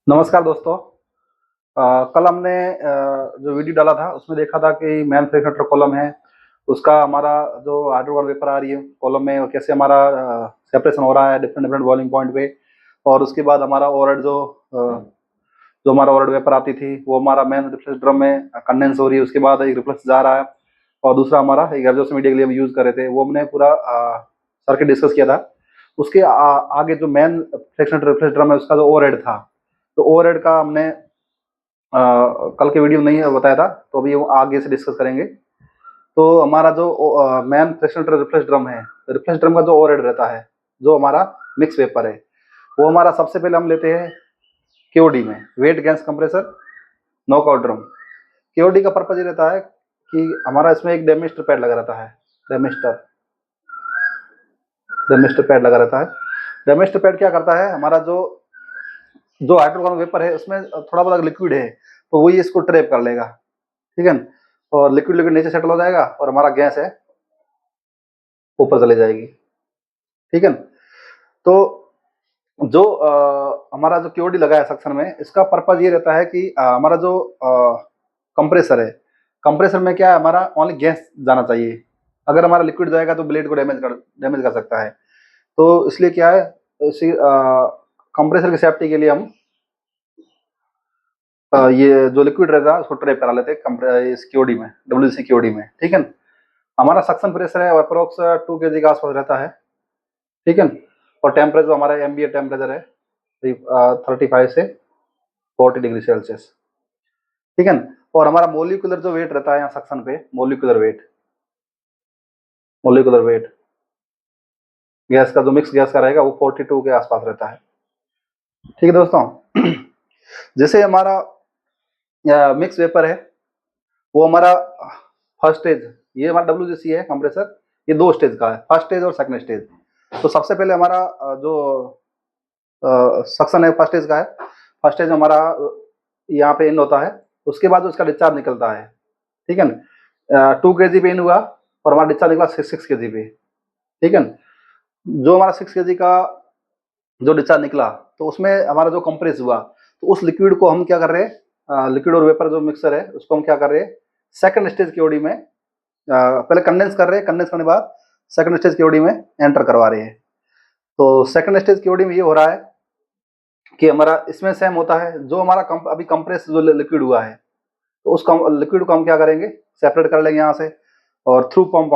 नमस्कार दोस्तों। कल हमने जो वीडियो डाला था उसमें देखा था कि मैन फ्रैक्शन कॉलम है, उसका हमारा जो हाइड्रोकार्बन वेपर आ रही है कॉलम में और कैसे हमारा सेपरेशन हो रहा है डिफरेंट डिफरेंट बॉइलिंग पॉइंट पे। और उसके बाद हमारा ओवरहेड जो हमारा ओवरहेड वेपर आती थी वो हमारा मैन रिफ्लेक्स ड्रम में कंडेंस हो रही है, उसके बाद एक रिफ्लेक्स जा रहा है और दूसरा हमारा एक एग्जॉस्ट मीडिया के लिए हम यूज़ कर रहे थे, वो हमने पूरा सर्किट डिस्कस किया था। उसके आगे जो मैन फ्रैक्शन रिफ्लेक्स ड्रम है उसका जो ओवरहेड था, तो ओवरहेड का हमने कल के वीडियो में नहीं बताया था, तो अभी वो आगे से डिस्कस करेंगे। तो हमारा जो मैन फ्रैक्शन रिफ्लेक्स ड्रम है, रिफ्लेक्स ड्रम का जो ओवरहेड रहता है, जो हमारा मिक्स वेपर है, वो हमारा सबसे पहले हम लेते हैं केओडी में, wet gas compressor knockout drum. KOD का पर्पज ये रहता है कि हमारा इसमें एक डेमिस्टर पैड लगा रहता है, डेमिस्टर पैड लगा रहता है। डेमिस्टर पैड क्या करता है, हमारा जो हाइड्रोकार्बन वेपर है उसमें थोड़ा बहुत लिक्विड है तो वही इसको ट्रैप कर लेगा, ठीक है। और लिक्विड नीचे सेटल हो जाएगा और हमारा गैस है ऊपर चले जाएगी, ठीक है। तो जो हमारा जो क्यूडी लगा है सक्शन में, इसका पर्पज ये रहता है कि हमारा जो कंप्रेसर है, कंप्रेसर में क्या है, हमारा ओनली गैस जाना चाहिए। अगर हमारा लिक्विड जाएगा तो ब्लेड को डैमेज कर सकता है। तो इसलिए क्या है, इसी कंप्रेसर की सेफ्टी के लिए हम ये जो लिक्विड रहता है उसको ट्रैप करा लेते हैं इस क्यूडी में, डब्ल्यूसी क्यूडी में, ठीक है। हमारा सक्शन प्रेशर है अप्रोक्स 2 kg के आसपास रहता है, ठीक है। और टेम्परेचर हमारा एम्बिएंट टेम्परेचर है 35 से 40 डिग्री सेल्सियस, ठीक है। और हमारा मोलिकुलर जो वेट रहता है यहाँ सक्शन पे, मोलिकुलर वेट गैस का जो मिक्स गैस का रहेगा वो 42 के आसपास रहता है, ठीक है दोस्तों। जैसे हमारा मिक्स वेपर है, वो हमारा फर्स्ट स्टेज, ये हमारा डब्ल्यूजीसी है कंप्रेसर, ये 2 स्टेज का है, फर्स्ट स्टेज और सेकंड स्टेज। तो सबसे पहले हमारा जो सक्शन है फर्स्ट स्टेज का है। फर्स्ट स्टेज हमारा यहाँ पे इन होता है, उसके बाद उसका डिस्चार्ज निकलता है, ठीक है। 2 kg पे इन हुआ और हमारा डिस्चार्ज निकला 6 kg पे, ठीक है। जो हमारा 6 kg का जो डिस्चार्ज निकला, तो उसमें हमारा जो कंप्रेस हुआ, तो उस लिक्विड को हम क्या कर रहे हैं, लिक्विड और वेपर जो मिक्सर है उसको हम क्या कर रहे हैं, सेकंड स्टेज केओडी में पहले कंडेंस कर रहे हैं, कंडेंस करने के बाद सेकंड स्टेज केओडी में एंटर करवा रहे हैं। तो सेकंड स्टेज केओडी में ये हो रहा है कि हमारा इसमें सेम होता है, जो हमारा अभी कंप्रेस जो लिक्विड हुआ है, तो उस लिक्विड को हम क्या करेंगे, सेपरेट कर लेंगे यहाँ से, और थ्रू पंप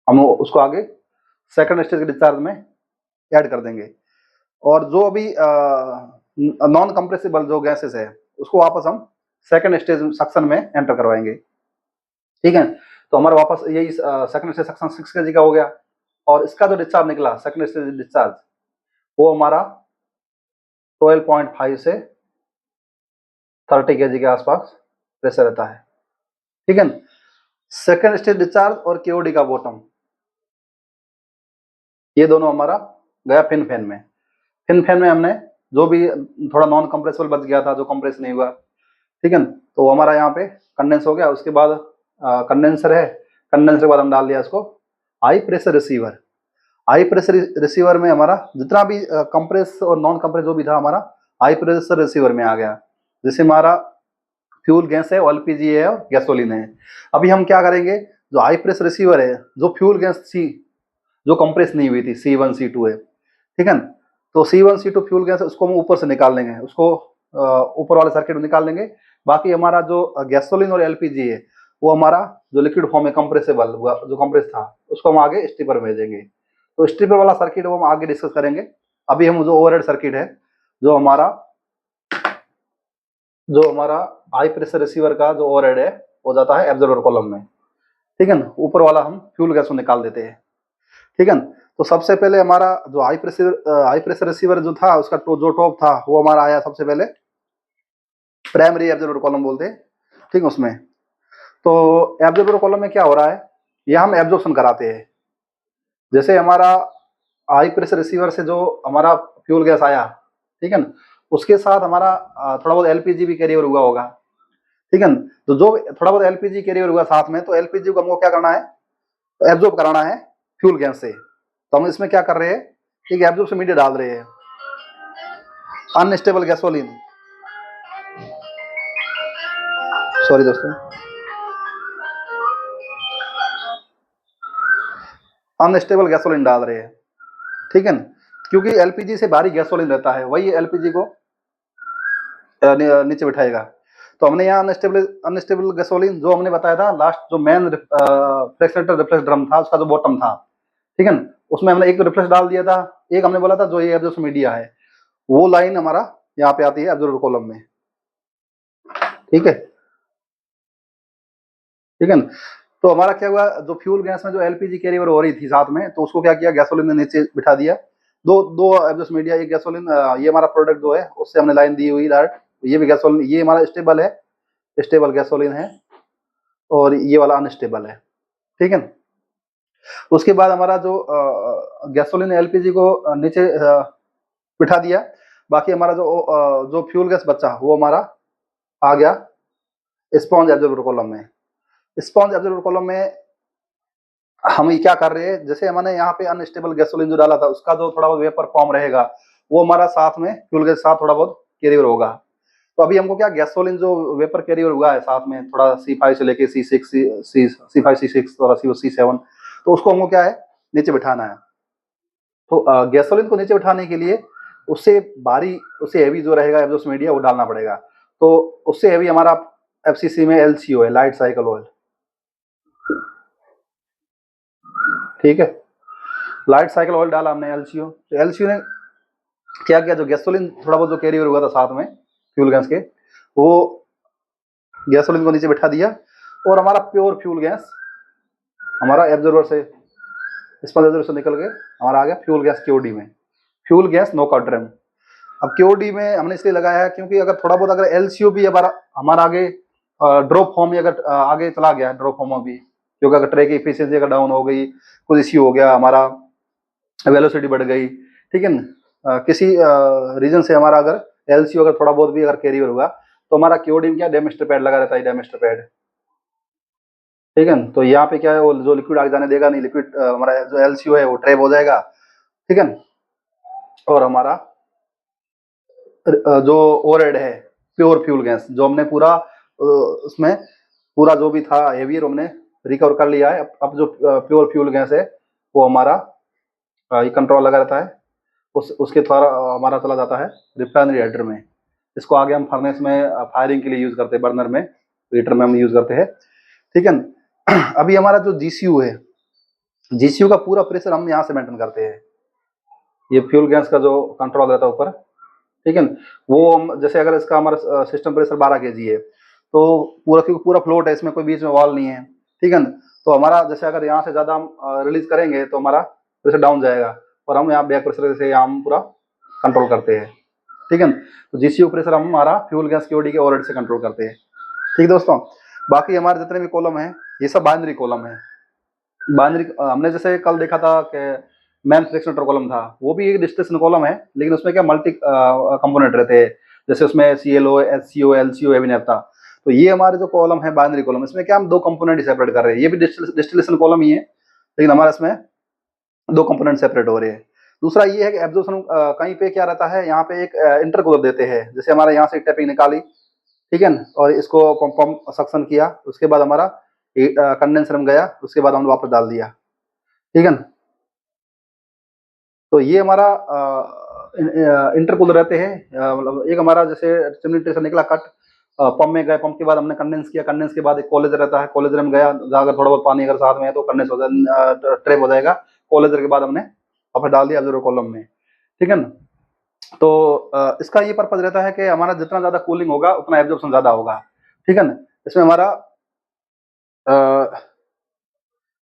हम उसको आगे सेकंड स्टेज के डिस्चार्ज में ऐड कर देंगे। और जो अभी नॉन कंप्रेसिबल जो गैसेस है उसको वापस हम सेकंड स्टेज सक्शन में एंटर करवाएंगे, ठीक है। तो हमारा वापस यही सेकंड स्टेज सक्शन 6 kg का हो गया, और इसका जो डिस्चार्ज निकला सेकंड स्टेज डिस्चार्ज, वो हमारा 12.5 से 30 kg के आसपास प्रेशर रहता है, ठीक है। सेकंड स्टेज डिस्चार्ज और केओडी का बॉटम, ये दोनों हमारा गया फिन फैन में। फिन फैन में हमने जो भी थोड़ा नॉन कंप्रेसिबल बच गया था, जो कंप्रेस नहीं हुआ, ठीक है, तो हमारा यहाँ पे कंडेंस हो गया। उसके बाद कंडेंसर है, कंडेंसर के बाद हम डाल दिया इसको high pressure receiver. High pressure receiver में हमारा जितना भी कंप्रेस और नॉन कंप्रेस जो भी था, हमारा हाई प्रेशर रिसीवर में आ गया। जैसे हमारा फ्यूल गैस है, एलपीजी है और गैसोलीन है। अभी हम क्या करेंगे, जो हाई प्रेशर रिसीवर है, जो फ्यूल गैस थी जो कंप्रेस नहीं हुई थी, C1 C2 है, ठीक है। तो C1 C2 फ्यूल गैस उसको हम ऊपर से निकाल लेंगे, उसको ऊपर वाले सर्किट में निकाल लेंगे। बाकी हमारा जो गैसोलीन और एलपीजी है, वो हमारा जो लिक्विड फॉर्म है कंप्रेसेबल हुआ, जो कंप्रेस था, उसको हम आगे स्ट्रिपर भेजेंगे। तो स्ट्रिपर वाला सर्किट वो हम आगे डिस्कस करेंगे। अभी हम जो ओवरहेड सर्किट है, जो हमारा हाई प्रेशर रिसीवर का जो ओवरहेड है हो जाता है एब्जॉर्बर कॉलम में, ठीक है। ऊपर वाला हम फ्यूल गैस को निकाल देते हैं, ठीक है। तो सबसे पहले हमारा जो हाई प्रेशर रिसीवर जो था, उसका जो टॉप था, वो हमारा आया सबसे पहले प्राइमरी एब्जॉर्बर कॉलम बोलते हैं, ठीक है। उसमें तो एब्जॉर्बर कॉलम में क्या हो रहा है, ये हम एब्जॉर्प्शन कराते हैं। जैसे हमारा हाई प्रेशर रिसीवर से जो हमारा फ्यूल गैस आया, ठीक है, उसके साथ हमारा थोड़ा बहुत एलपीजी भी कैरियर हुआ होगा, ठीक है। तो जो थोड़ा बहुत एलपीजी कैरियर हुआ साथ में, तो एलपीजी को हमको क्या करना है, एब्जॉर्ब कराना है फ्यूल गैस से। तो हम इसमें क्या कर रहे हैं, एक एब्जॉर्प्शन मीडिया डाल रहे हैं। अनस्टेबल गैसोलीन, सॉरी दोस्तों, अनस्टेबल गैसोलीन डाल रहे हैं, ठीक है ना, क्योंकि एलपीजी से भारी गैसोलीन रहता है, वही एलपीजी को नीचे बिठाएगा। तो हमने यहाँ अनस्टेबल अनस्टेबल गैसोलीन जो हमने बताया था लास्ट, जो मेन फ्रैक्शनेटर रिफ्लेक्स ड्रम था उसका जो बॉटम था, ठीक है ना, उसमें हमने एक तो रिफ्लेक्स डाल दिया था, एक हमने बोला था जो ये एब्जॉर्प्शन मीडिया है वो लाइन हमारा यहाँ पे आती है एब्जॉर्बर कॉलम में, ठीक है, ठीक है ना। तो हमारा क्या हुआ, जो फ्यूल गैस में जो एलपीजी कैरी ओवर हो रही थी साथ में, तो उसको क्या किया, गैसोलीन ने नीचे बिठा दिया, दो दो एब्जॉर्प्शन मीडिया, एक गैसोलीन, ये हमारा प्रोडक्ट जो है उससे हमने लाइन दी हुई डायरेक्ट, ये भी गैसोलीन, ये हमारा स्टेबल है, स्टेबल गैसोलीन है, और ये वाला अनस्टेबल है, ठीक है ना। उसके बाद हमारा जो गैसोलीन एलपीजी को नीचे बिठा दिया, बाकी हमारा जो फ्यूल गैस बचा वो हमारा आ गया स्पॉन्ज एब्जॉर्बर कॉलम में। स्पॉन्ज एब्जॉर्बर कॉलम में हम ये क्या कर रहे हैं, जैसे हमने यहाँ पे अनस्टेबल गैसोलीन जो डाला था उसका जो थोड़ा बहुत वेपर फॉर्म रहेगा वो हमारा साथ में फ्यूल गैस साथ थोड़ा बहुत कैरियर होगा। तो अभी हमको क्या, गैसोलीन जो वेपर कैरियर हुआ है साथ में थोड़ा C5 से लेके C6 C5 C6 और C7, तो उसको हमको क्या है नीचे बिठाना है। तो गैसोलीन को नीचे बिठाने के लिए उससे भारी, उससे हैवी जो रहेगा एब्जॉर्प्शन मीडिया वो डालना पड़ेगा। तो उससे हैवी हमारा एफसीसी में LCO है, लाइट साइकिल ऑयल, ठीक है, लाइट साइकिल ऑयल डाला हमने LCO। तो LCO ने क्या किया, जो गैसोलीन थोड़ा बहुत जो कैरियर हुआ था साथ में फ्यूल गैस के, वो गैसोलीन को नीचे बिठा दिया, और हमारा प्योर फ्यूल गैस हमारा एब्जॉर्बर से, स्पॉन्ज से निकल के हमारा आ गया फ्यूल गैस क्यूडी में, फ्यूल गैस नॉकआउट ड्रम। अब क्यूडी में हमने इसलिए लगाया है क्योंकि अगर थोड़ा बहुत अगर LCO भी हमारा हमारा आगे ड्रॉप फॉर्म, अगर आगे चला गया ड्रॉप फॉर्म भी, क्योंकि अगर ट्रैक की एफिशिएंसी अगर डाउन हो गई, कुछ इश्यू हो गया, हमारा वेलोसिटी बढ़ गई, ठीक है ना, किसी रीजन से हमारा अगर LCO अगर थोड़ा बहुत भी अगर कैरियर हुआ, तो हमारा क्यूडी में क्या डेमिस्टर पैड लगा रहता है, डेमिस्टर पैड, ठीक है ना। तो यहाँ पे क्या है, वो जो लिक्विड आगे जाने देगा नहीं, लिक्विड हमारा जो LCO है वो ट्रैप हो जाएगा, ठीक है ना। और हमारा जो ओवरहेड है प्योर फ्यूल गैस, जो हमने पूरा उसमें पूरा जो भी था हेवियर हमने रिकवर कर लिया है, अब जो प्योर फ्यूल गैस है वो हमारा ये कंट्रोल लगा रहता है, उसके द्वारा हमारा चला जाता है रिफाइनरी हेडर में। इसको आगे हम फर्नेस में फायरिंग के लिए यूज करते हैं, बर्नर में, हीटर में हम यूज करते हैं, ठीक है ना। अभी हमारा जो GCU है, GCU का पूरा प्रेशर हम यहाँ से मेंटेन करते हैं, ये फ्यूल गैस का जो कंट्रोल रहता है ऊपर, ठीक है ना, वो हम जैसे अगर इसका हमारा सिस्टम प्रेशर 12 kg है, तो पूरा क्योंकि पूरा फ्लोट है, इसमें कोई बीच में वॉल नहीं है, ठीक है ना, तो हमारा जैसे अगर यहाँ से ज़्यादा हम रिलीज करेंगे तो हमारा प्रेशर डाउन जाएगा, और हम यहाँ बैक प्रेशर से यहाँ हम पूरा कंट्रोल करते हैं, ठीक है ना। तो GCU प्रेशर हम हमारा फ्यूल गैस क्यूडी के ओवरहेड से कंट्रोल करते हैं, ठीक है दोस्तों। बाकी हमारे जितने भी कॉलम है ये सब बाइनरी कॉलम है। बाइनरी हमने जैसे कल देखा था कि मैन फ्रैक्शनेटर कॉलम था, वो भी एक डिस्टिलेशन कॉलम है, लेकिन उसमें क्या मल्टी कंपोनेंट रहते हैं, जैसे उसमें CLO HCO LCO एविनेप था। तो ये हमारे जो कॉलम है बाइनरी कॉलम, इसमें क्या हम दो कंपोनेंट सेपरेट कर रहे हैं, ये भी डिस्टिलेशन कॉलम ही है, लेकिन हमारा इसमें दो कंपोनेंट सेपरेट हो रहे हैं। दूसरा ये है कि एब्जॉर्प्शन कहीं पे क्या रहता है, यहाँ पे एक इंटरकूलर देते हैं, जैसे हमारे यहाँ से टैपिंग निकाली, ठीक है ना, और इसको पंप सक्शन किया, उसके बाद हमारा कंडेंसर में गया, उसके बाद हमने वापस डाल दिया, ठीक है ना। तो ये हमारा इंटरकूलर रहते हैं, मतलब एक हमारा जैसे चिमनी से निकला कट, पंप में गए, पंप के बाद हमने कंडेंस किया, कंडेंस के बाद एक कॉलेजर रहता है, कॉलेजर में गया, जहाँ अगर थोड़ा बहुत पानी अगर साथ में है तो कंडेंस हो जाए, ट्रैप हो जाएगा, कॉलेजर के बाद हमने वापस डाल दिया ऑब्जर्वर कॉलम में, ठीक है ना। तो इसका ये पर्पज रहता है कि हमारा जितना ज़्यादा कूलिंग होगा उतना एब्जॉर्प्शन ज़्यादा होगा, ठीक है ना। इसमें हमारा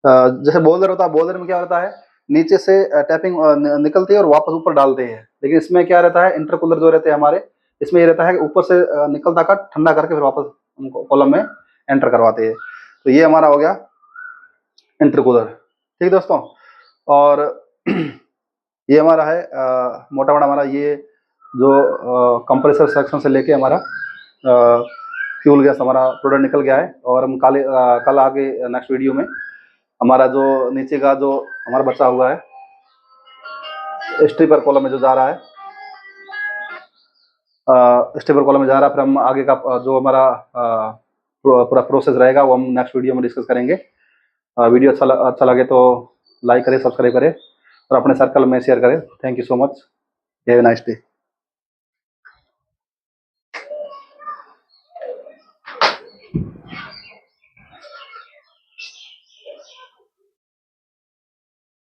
जैसे बोलर होता है, बोलर में क्या होता है, नीचे से टैपिंग निकलती है और वापस ऊपर डालते हैं, लेकिन इसमें क्या रहता है, इंटरकूलर जो रहते हैं हमारे, इसमें ये रहता है कि ऊपर से निकलता का ठंडा करके फिर वापस हमको कॉलम में एंटर करवाते हैं। तो ये हमारा हो गया इंटरकूलर, ठीक है दोस्तों। और ये हमारा है मोटा मोटा हमारा ये जो कंप्रेसर सेक्शन से लेके हमारा फ्यूल गैस हमारा प्रोडक्ट निकल गया है, और हम कल आगे नेक्स्ट वीडियो में हमारा जो नीचे का जो हमारा बचा हुआ है स्ट्रिपर कॉलम में जो जा रहा है, स्टेबल कॉलम में जा रहा है, फिर हम आगे का जो हमारा पूरा प्रोसेस रहेगा वो हम नेक्स्ट वीडियो में डिस्कस करेंगे। वीडियो अच्छा लगे तो लाइक करें, सब्सक्राइब करें और अपने सर्कल में शेयर करें। Thank you so much. Have a nice day.